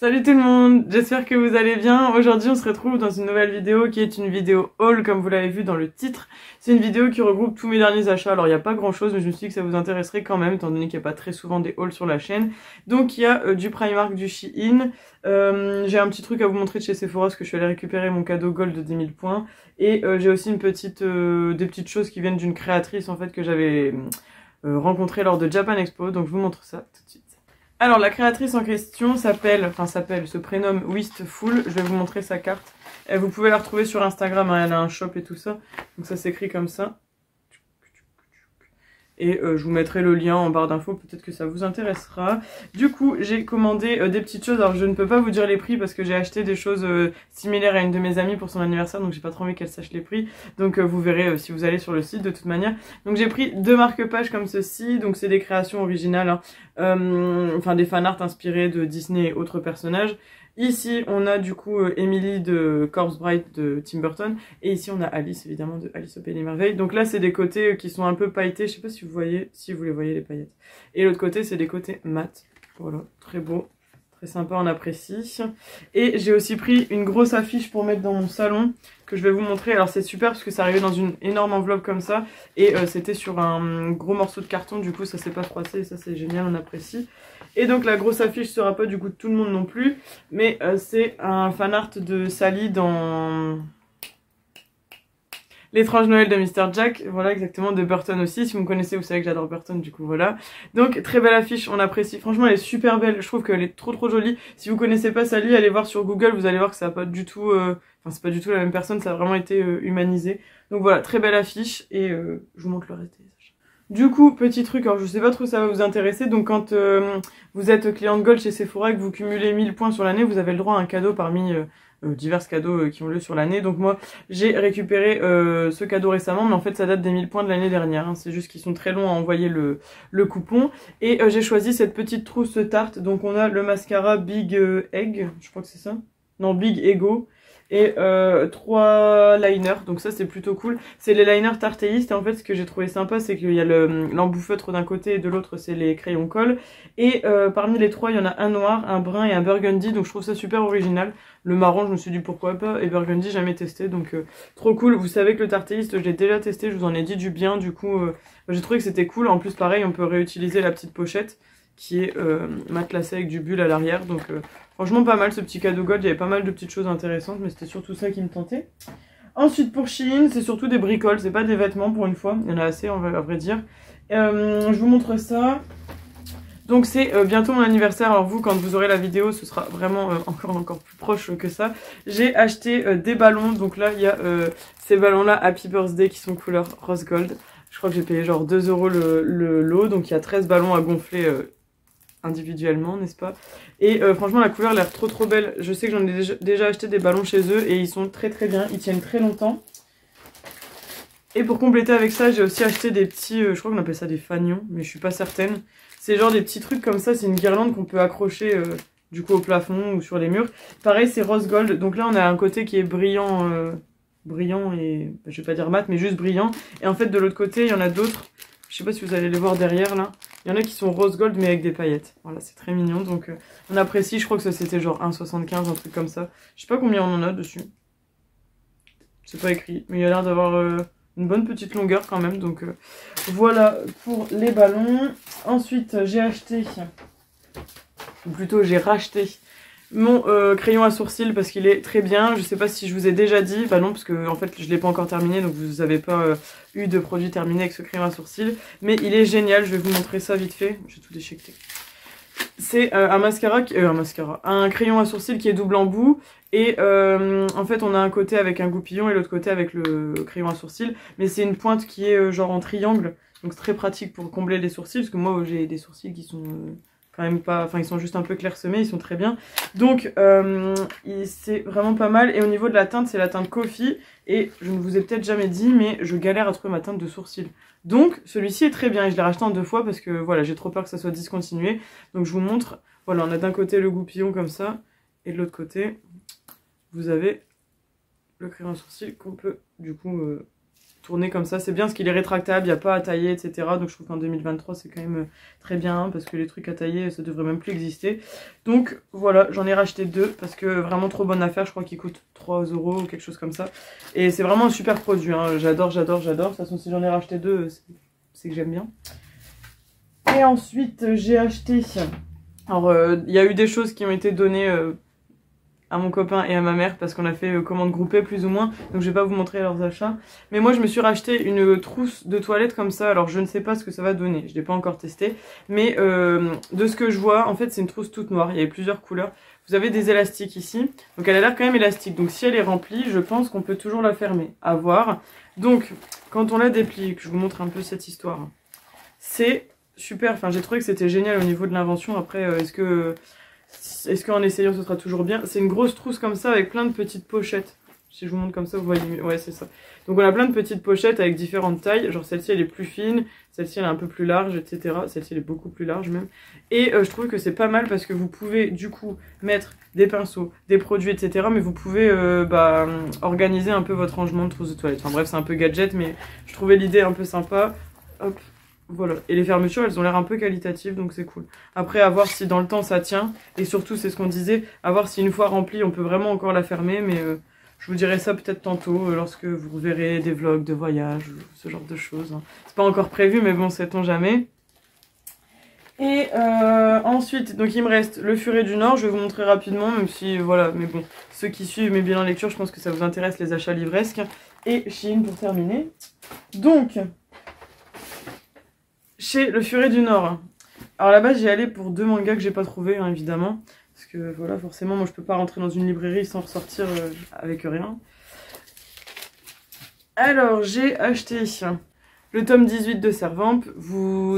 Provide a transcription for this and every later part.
Salut tout le monde, j'espère que vous allez bien. Aujourd'hui on se retrouve dans une nouvelle vidéo qui est une vidéo haul comme vous l'avez vu dans le titre. C'est une vidéo qui regroupe tous mes derniers achats. Alors il n'y a pas grand chose mais je me suis dit que ça vous intéresserait quand même étant donné qu'il n'y a pas très souvent des hauls sur la chaîne. Donc il y a du Primark, du Shein. J'ai un petit truc à vous montrer de chez Sephora parce que je suis allée récupérer mon cadeau gold de 10 000 points. Et j'ai aussi une petite, des petites choses qui viennent d'une créatrice en fait que j'avais rencontrée lors de Japan Expo. Donc je vous montre ça tout de suite. Alors la créatrice en question se prénomme Wistful, je vais vous montrer sa carte. Vous pouvez la retrouver sur Instagram, hein, elle a un shop et tout ça. Donc ça s'écrit comme ça. Et je vous mettrai le lien en barre d'infos, peut-être que ça vous intéressera. Du coup, j'ai commandé des petites choses. Alors je ne peux pas vous dire les prix parce que j'ai acheté des choses similaires à une de mes amies pour son anniversaire. Donc j'ai pas trop envie qu'elle sache les prix. Donc vous verrez si vous allez sur le site de toute manière. Donc j'ai pris deux marque-pages comme ceci. Donc c'est des créations originales. Hein. Enfin des fanarts inspirés de Disney et autres personnages. Ici, on a du coup Emily de Corpse Bride de Tim Burton. Et ici, on a Alice, évidemment, de Alice au Pays des Merveilles. Donc là, c'est des côtés qui sont un peu pailletés. Je sais pas si vous voyez, si vous les voyez, les paillettes. Et l'autre côté, c'est des côtés mat. Voilà, très beau. Très sympa, on apprécie. Et j'ai aussi pris une grosse affiche pour mettre dans mon salon que je vais vous montrer. Alors c'est super parce que ça arrivait dans une énorme enveloppe comme ça. Et c'était sur un gros morceau de carton. Du coup, ça s'est pas froissé. Et ça, c'est génial, on apprécie. Et donc la grosse affiche sera pas du goût de tout le monde non plus. Mais c'est un fanart de Sally dans L'étrange Noël de Mr. Jack, voilà exactement, de Burton aussi. Si vous me connaissez, vous savez que j'adore Burton, du coup voilà. Donc très belle affiche, on apprécie. Franchement, elle est super belle, je trouve qu'elle est trop jolie. Si vous connaissez pas Sally, allez voir sur Google, vous allez voir que ça a pas du tout... Enfin, c'est pas du tout la même personne, ça a vraiment été humanisé. Donc voilà, très belle affiche, et je vous montre le reste des achats. Du coup, petit truc, alors je sais pas trop si ça va vous intéresser, donc quand vous êtes cliente Gold chez Sephora et que vous cumulez 1000 points sur l'année, vous avez le droit à un cadeau parmi... divers cadeaux qui ont lieu sur l'année. Donc moi j'ai récupéré ce cadeau récemment, mais en fait ça date des 1000 points de l'année dernière, hein. C'est juste qu'ils sont très longs à envoyer le coupon. Et j'ai choisi cette petite trousse tarte. Donc on a le mascara Big Egg, je crois que c'est ça, non, Big Ego, et 3 liners, donc ça c'est plutôt cool. C'est les liners tartéistes, et en fait ce que j'ai trouvé sympa c'est qu'il y a l'embouffeutre d'un côté et de l'autre c'est les crayons colle. Et parmi les trois il y en a un noir, un brun et un burgundy, donc je trouve ça super original. Le marron je me suis dit pourquoi pas, et burgundy jamais testé, donc trop cool. Vous savez que le tartéiste je l'ai déjà testé, je vous en ai dit du bien, du coup j'ai trouvé que c'était cool. En plus pareil on peut réutiliser la petite pochette qui est matelassée avec du bulle à l'arrière, donc franchement pas mal ce petit cadeau gold. Il y avait pas mal de petites choses intéressantes, mais c'était surtout ça qui me tentait. Ensuite pour Shein, c'est surtout des bricoles, c'est pas des vêtements pour une fois, il y en a assez à vrai dire. Je vous montre ça. Donc c'est bientôt mon anniversaire, alors vous quand vous aurez la vidéo ce sera vraiment encore plus proche que ça. J'ai acheté des ballons, donc là il y a ces ballons là Happy Birthday qui sont couleur rose gold. Je crois que j'ai payé genre 2 € le lot, donc il y a 13 ballons à gonfler individuellement, n'est-ce pas? Et franchement la couleur a l'air trop belle. Je sais que j'en ai déjà acheté des ballons chez eux et ils sont très bien, ils tiennent très longtemps. Et pour compléter avec ça j'ai aussi acheté des petits, je crois qu'on appelle ça des fanions, mais je suis pas certaine. C'est genre des petits trucs comme ça, c'est une guirlande qu'on peut accrocher du coup au plafond ou sur les murs. Pareil c'est rose gold, donc là on a un côté qui est brillant, brillant et je vais pas dire mat mais juste brillant. Et en fait de l'autre côté il y en a d'autres, je sais pas si vous allez les voir derrière là. Il y en a qui sont rose gold mais avec des paillettes. Voilà, c'est très mignon, donc on apprécie. Je crois que ça c'était genre 1,75, un truc comme ça. Je sais pas combien on en a dessus. C'est pas écrit, mais il y a l'air d'avoir une bonne petite longueur quand même. Donc voilà pour les ballons. Ensuite j'ai acheté, ou plutôt j'ai racheté mon crayon à sourcils parce qu'il est très bien. Je sais pas si je vous ai déjà dit, bah non parce que en fait je l'ai pas encore terminé, donc vous avez pas eu de produit terminé avec ce crayon à sourcils. Mais il est génial, je vais vous montrer ça vite fait. J'ai tout déchiqueté. C'est un crayon à sourcils qui est double embout. Et en fait on a un côté avec un goupillon et l'autre côté avec le crayon à sourcils. Mais c'est une pointe qui est genre en triangle. Donc c'est très pratique pour combler les sourcils. Parce que moi j'ai des sourcils qui sont quand même pas... Enfin ils sont juste un peu clairsemés, ils sont très bien. Donc c'est vraiment pas mal. Et au niveau de la teinte, c'est la teinte Coffee. Et je ne vous ai peut-être jamais dit, mais je galère à trouver ma teinte de sourcils. Donc celui-ci est très bien et je l'ai racheté en 2 fois parce que voilà, j'ai trop peur que ça soit discontinué. Donc je vous montre. Voilà, on a d'un côté le goupillon comme ça. Et de l'autre côté, vous avez le crayon à sourcils qu'on peut du coup tourner comme ça. C'est bien parce qu'il est rétractable, il n'y a pas à tailler, etc. Donc je trouve qu'en 2023 c'est quand même très bien hein, parce que les trucs à tailler ça devrait même plus exister. Donc voilà, j'en ai racheté 2 parce que vraiment trop bonne affaire. Je crois qu'il coûte 3 € ou quelque chose comme ça. Et c'est vraiment un super produit, hein. J'adore. De toute façon si j'en ai racheté 2, c'est que j'aime bien. Et ensuite j'ai acheté... Alors il y a eu des choses qui ont été données... à mon copain et à ma mère parce qu'on a fait commande groupée plus ou moins, donc je vais pas vous montrer leurs achats. Mais moi je me suis racheté une trousse de toilette comme ça, alors je ne sais pas ce que ça va donner, je l'ai pas encore testé, mais de ce que je vois, en fait c'est une trousse toute noire, il y avait plusieurs couleurs. Vous avez des élastiques ici, donc elle a l'air quand même élastique, donc si elle est remplie, je pense qu'on peut toujours la fermer, à voir. Donc quand on la déplie, que je vous montre un peu cette histoire, c'est super, enfin j'ai trouvé que c'était génial au niveau de l'invention. Après est-ce qu'en essayant ce sera toujours bien? C'est une grosse trousse comme ça avec plein de petites pochettes. Si je vous montre comme ça, vous voyez mieux. Ouais, c'est ça. Donc on a plein de petites pochettes avec différentes tailles. Genre celle-ci elle est plus fine, celle-ci elle est un peu plus large, etc. Celle-ci elle est beaucoup plus large même. Et je trouve que c'est pas mal parce que vous pouvez du coup mettre des pinceaux, des produits, etc. Mais vous pouvez organiser un peu votre rangement de trousse de toilette. Enfin bref, c'est un peu gadget, mais je trouvais l'idée un peu sympa. Hop. Voilà, et les fermetures elles ont l'air un peu qualitatives donc c'est cool. Après à voir si dans le temps ça tient, et surtout c'est ce qu'on disait, à voir si une fois remplie on peut vraiment encore la fermer, mais je vous dirai ça peut-être tantôt lorsque vous verrez des vlogs de voyage ou ce genre de choses. Hein. C'est pas encore prévu mais bon, sait-on jamais. Et ensuite, donc il me reste le Furet du Nord, je vais vous montrer rapidement, même si voilà, mais bon, ceux qui suivent mes bilans lecture, je pense que ça vous intéresse les achats livresques. Et Shein pour terminer. Donc... chez le Furet du Nord. Alors là-bas, j'y allais pour 2 mangas que j'ai pas trouvé, hein, évidemment. Parce que voilà, forcément, moi je peux pas rentrer dans une librairie sans ressortir avec rien. Alors, j'ai acheté le tome 18 de Servamp.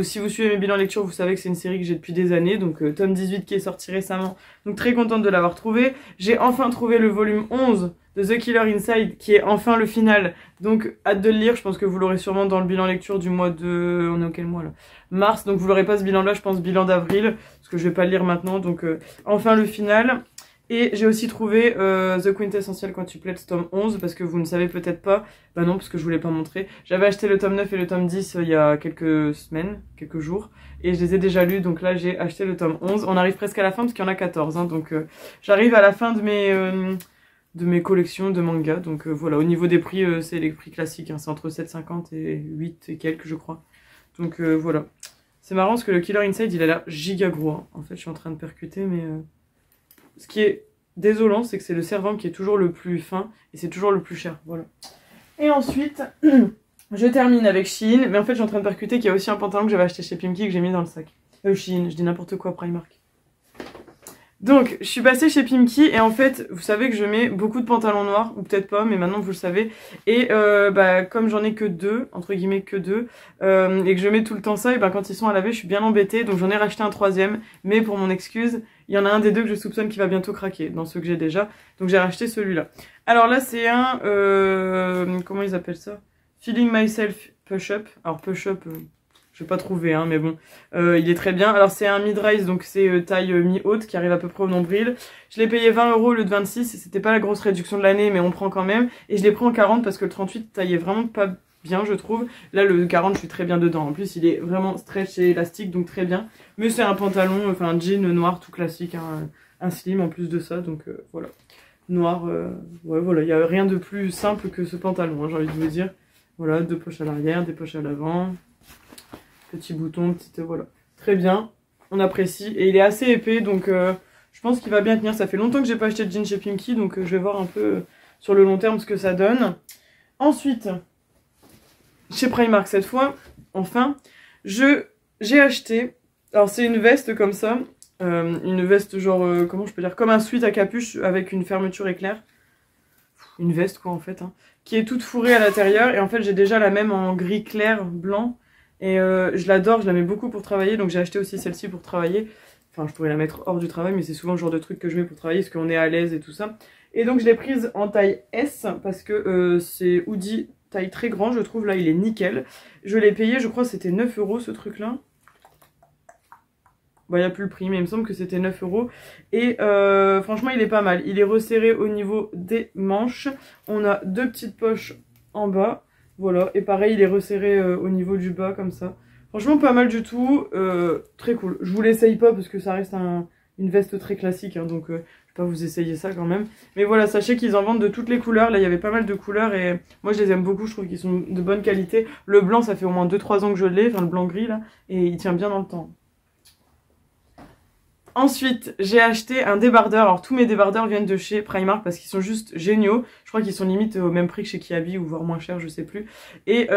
Si vous suivez mes bilans lecture, vous savez que c'est une série que j'ai depuis des années. Donc, tome 18 qui est sorti récemment. Donc, très contente de l'avoir trouvé. J'ai enfin trouvé le volume 11 de The Killer Inside, qui est enfin le final. Donc, hâte de le lire. Je pense que vous l'aurez sûrement dans le bilan lecture du mois de... On est auquel mois, là? Mars. Donc, vous l'aurez pas ce bilan-là, je pense bilan d'avril. Parce que je vais pas le lire maintenant. Donc, enfin le final. Et j'ai aussi trouvé The Quintessential Quintuplets tome 11, parce que vous ne savez peut-être pas, bah non, parce que je vous l'ai pas montré. J'avais acheté le tome 9 et le tome 10 il y a quelques semaines, quelques jours, et je les ai déjà lus, donc là j'ai acheté le tome 11. On arrive presque à la fin, parce qu'il y en a 14, hein, donc j'arrive à la fin de mes collections de mangas, donc voilà, au niveau des prix, c'est les prix classiques, hein, c'est entre 7,50 et 8 et quelques, je crois. Donc voilà. C'est marrant, parce que le Killer Inside, il a l'air giga gros, hein. En fait, je suis en train de percuter, mais... Ce qui est désolant, c'est que c'est le Servamp qui est toujours le plus fin et c'est toujours le plus cher, voilà. Et ensuite, je termine avec Shein, mais en fait je suis en train de percuter qu'il y a aussi un pantalon que j'avais acheté chez Pimki que j'ai mis dans le sac. Shein, je dis n'importe quoi, Primark. Donc, je suis passée chez Pimki et en fait, vous savez que je mets beaucoup de pantalons noirs, ou peut-être pas, mais maintenant vous le savez. Et comme j'en ai que 2, entre guillemets que 2, et que je mets tout le temps ça, et quand ils sont à laver, je suis bien embêtée. Donc j'en ai racheté un 3e, mais pour mon excuse, il y en a un des 2 que je soupçonne qui va bientôt craquer, dans ceux que j'ai déjà. Donc j'ai racheté celui-là. Alors là, c'est un... comment ils appellent ça? Feeling Myself Push-Up. Alors Push-Up... je vais pas trouver, hein, mais bon, il est très bien. Alors c'est un mid-rise, donc c'est taille mi-haute qui arrive à peu près au nombril. Je l'ai payé 20 € au lieu de 26, c'était pas la grosse réduction de l'année, mais on prend quand même. Et je l'ai pris en 40 parce que le 38 taillait vraiment pas bien, je trouve. Là, le 40, je suis très bien dedans. En plus, il est vraiment stretch et élastique, donc très bien. Mais c'est un pantalon, enfin un jean noir tout classique, hein, un slim en plus de ça, donc voilà. Noir, ouais, voilà, il y a rien de plus simple que ce pantalon, hein, j'ai envie de vous dire. Voilà, 2 poches à l'arrière, des poches à l'avant. Petit bouton, petite... voilà. Très bien, on apprécie. Et il est assez épais, donc je pense qu'il va bien tenir. Ça fait longtemps que j'ai pas acheté de jean chez Pimki, donc je vais voir un peu sur le long terme ce que ça donne. Ensuite, chez Primark cette fois, enfin, j'ai acheté... Alors c'est une veste comme ça, une veste genre, comment je peux dire, comme un sweat à capuche avec une fermeture éclair. Une veste quoi en fait, hein, qui est toute fourrée à l'intérieur. Et en fait j'ai déjà la même en gris clair, blanc. Et je l'adore, je la mets beaucoup pour travailler, donc j'ai acheté aussi celle-ci pour travailler. Enfin, je pourrais la mettre hors du travail, mais c'est souvent le genre de truc que je mets pour travailler, parce qu'on est à l'aise et tout ça. Et donc je l'ai prise en taille S, parce que c'est hoodie taille très grand, je trouve, là il est nickel. Je l'ai payé, je crois c'était 9 € ce truc-là. Bon, il n'y a plus le prix, mais il me semble que c'était 9 €. Et franchement, il est pas mal. Il est resserré au niveau des manches. On a 2 petites poches en bas. Voilà, et pareil, il est resserré au niveau du bas, comme ça. Franchement, pas mal du tout, très cool. Je vous l'essaye pas parce que ça reste une veste très classique, hein, donc je vais pas vous essayer ça quand même. Mais voilà, sachez qu'ils en vendent de toutes les couleurs. Là, il y avait pas mal de couleurs et moi, je les aime beaucoup. Je trouve qu'ils sont de bonne qualité. Le blanc, ça fait au moins 2-3 ans que je l'ai, enfin le blanc-gris, là, et il tient bien dans le temps. Ensuite, j'ai acheté un débardeur. Alors, tous mes débardeurs viennent de chez Primark parce qu'ils sont juste géniaux. Je crois qu'ils sont limite au même prix que chez Kiabi ou voire moins cher, je sais plus. Et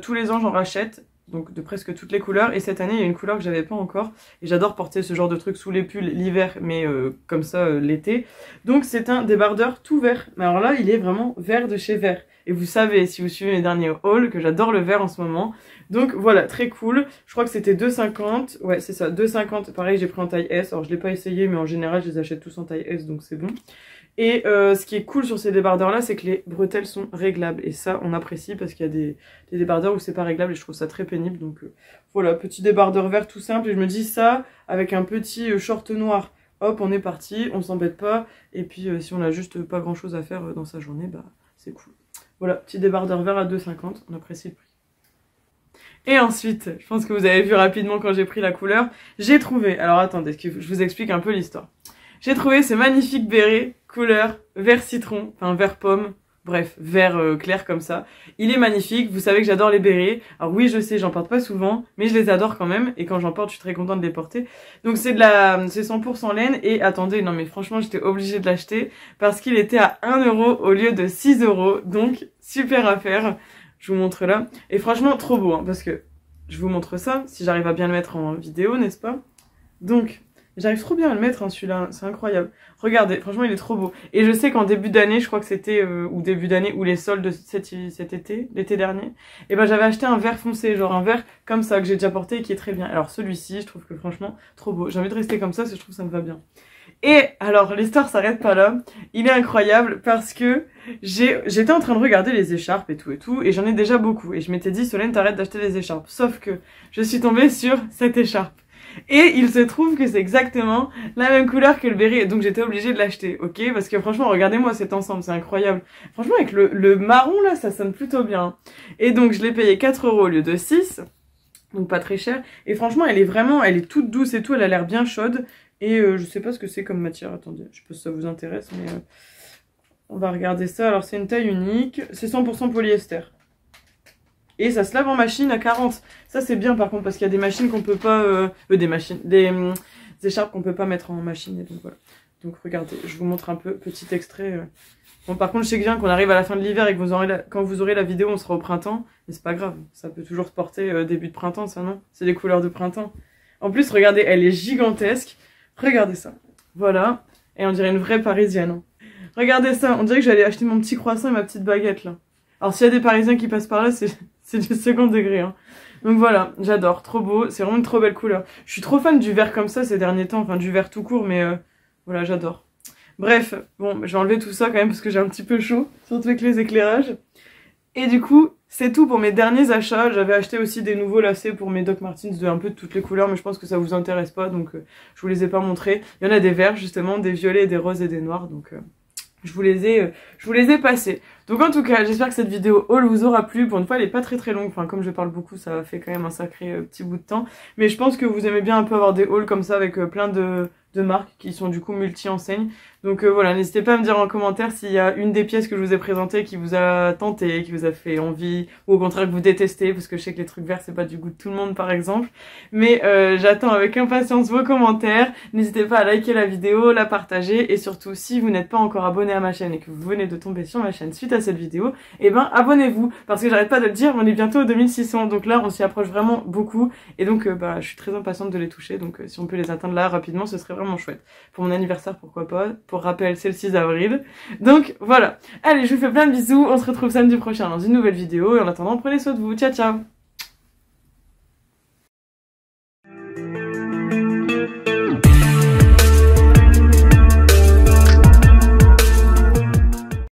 tous les ans, j'en rachète. Donc de presque toutes les couleurs. Et cette année, il y a une couleur que j'avais pas encore. Et j'adore porter ce genre de truc sous les pulls l'hiver, mais comme ça l'été. Donc c'est un débardeur tout vert. Mais alors là, il est vraiment vert de chez Vert. Et vous savez, si vous suivez mes derniers hauls, que j'adore le vert en ce moment. Donc voilà, très cool. Je crois que c'était 2,50. Ouais, c'est ça, 2,50. Pareil, j'ai pris en taille S. Alors je l'ai pas essayé, mais en général, je les achète tous en taille S, donc c'est bon. Et ce qui est cool sur ces débardeurs là, c'est que les bretelles sont réglables. Et ça, on apprécie parce qu'il y a des débardeurs où c'est pas réglable et je trouve ça très pénible. Donc voilà, petit débardeur vert tout simple. Et je me dis ça, avec un petit short noir, hop, on est parti, on s'embête pas. Et puis si on a juste pas grand chose à faire dans sa journée, bah c'est cool. Voilà, petit débardeur vert à 2,50, on apprécie le prix. Et ensuite, je pense que vous avez vu rapidement quand j'ai pris la couleur, j'ai trouvé, alors attendez, je vous explique un peu l'histoire. J'ai trouvé ce magnifique béret, couleur vert citron, enfin vert pomme, bref, vert clair comme ça. Il est magnifique, vous savez que j'adore les bérets. Alors oui, je sais, j'en porte pas souvent, mais je les adore quand même, et quand j'en porte, je suis très contente de les porter. Donc c'est 100% laine, et attendez, non mais franchement, j'étais obligée de l'acheter, parce qu'il était à 1 € au lieu de 6 €, donc super affaire. Je vous montre là. Et franchement, trop beau, hein, parce que je vous montre ça, si j'arrive à bien le mettre en vidéo, n'est-ce pas? Donc, j'arrive trop bien à le mettre, hein, celui-là, c'est incroyable. Regardez, franchement, il est trop beau. Et je sais qu'en début d'année, je crois que c'était, ou début d'année, ou les soldes de cet été, l'été dernier, et ben j'avais acheté un vert foncé, genre un vert comme ça, que j'ai déjà porté et qui est très bien. Alors celui-ci, je trouve que franchement, trop beau. J'ai envie de rester comme ça, parce que je trouve que ça me va bien. Et alors, l'histoire s'arrête pas là. Il est incroyable parce que j'étais en train de regarder les écharpes et tout, et j'en ai déjà beaucoup. Et je m'étais dit, Solène, t'arrêtes d'acheter des écharpes. Sauf que je suis tombée sur cette écharpe. Et il se trouve que c'est exactement la même couleur que le béret, donc j'étais obligée de l'acheter, ok? Parce que franchement, regardez-moi cet ensemble, c'est incroyable. Franchement, avec le marron là, ça sonne plutôt bien. Et donc, je l'ai payé 4 € au lieu de 6, donc pas très cher. Et franchement, elle est toute douce et tout, elle a l'air bien chaude. Et je sais pas ce que c'est comme matière, attendez, je sais pas si ça vous intéresse, mais on va regarder ça. Alors c'est une taille unique, c'est 100% polyester. Et ça se lave en machine à 40. Ça c'est bien par contre, parce qu'il y a des machines qu'on peut pas... des écharpes qu'on peut pas mettre en machine, et donc voilà. Donc regardez, je vous montre un peu, petit extrait. Bon par contre je sais bien qu'on arrive à la fin de l'hiver et que quand vous aurez la vidéo on sera au printemps. Mais c'est pas grave, ça peut toujours se porter début de printemps ça, non? C'est des couleurs de printemps. En plus regardez, elle est gigantesque. Regardez ça. Voilà. Et on dirait une vraie parisienne. Hein. Regardez ça. On dirait que j'allais acheter mon petit croissant et ma petite baguette là. Alors s'il y a des parisiens qui passent par là, c'est du second degré. Hein. Donc voilà, j'adore. Trop beau. C'est vraiment une trop belle couleur. Je suis trop fan du vert comme ça ces derniers temps. Enfin du vert tout court, mais voilà, j'adore. Bref, bon, je vais enlever tout ça quand même parce que j'ai un petit peu chaud. Surtout avec les éclairages. Et du coup, c'est tout pour mes derniers achats. J'avais acheté aussi des nouveaux lacets pour mes Doc Martens de un peu de toutes les couleurs, mais je pense que ça vous intéresse pas, donc je vous les ai pas montrés. Il y en a des verts justement, des violets, des roses et des noirs, donc je vous les ai passés. Donc en tout cas, j'espère que cette vidéo haul vous aura plu. Pour une fois, elle est pas très longue. Enfin, comme je parle beaucoup, ça fait quand même un sacré petit bout de temps. Mais je pense que vous aimez bien un peu avoir des hauls comme ça avec plein de marques qui sont du coup multi-enseignes. Donc voilà, n'hésitez pas à me dire en commentaire s'il y a une des pièces que je vous ai présentées qui vous a tenté, qui vous a fait envie, ou au contraire que vous détestez, parce que je sais que les trucs verts c'est pas du goût de tout le monde par exemple. Mais j'attends avec impatience vos commentaires. N'hésitez pas à liker la vidéo, la partager, et surtout si vous n'êtes pas encore abonné à ma chaîne et que vous venez de tomber sur ma chaîne suite à cette vidéo, et ben abonnez-vous, parce que j'arrête pas de le dire, on est bientôt aux 2600, donc là on s'y approche vraiment beaucoup, et donc bah je suis très impatiente de les toucher, donc si on peut les atteindre là rapidement, ce serait vraiment chouette. Pour mon anniversaire, pourquoi pas. Pour rappel, c'est le 6 avril. Donc voilà. Allez, je vous fais plein de bisous. On se retrouve samedi prochain dans une nouvelle vidéo. Et en attendant, prenez soin de vous. Ciao, ciao.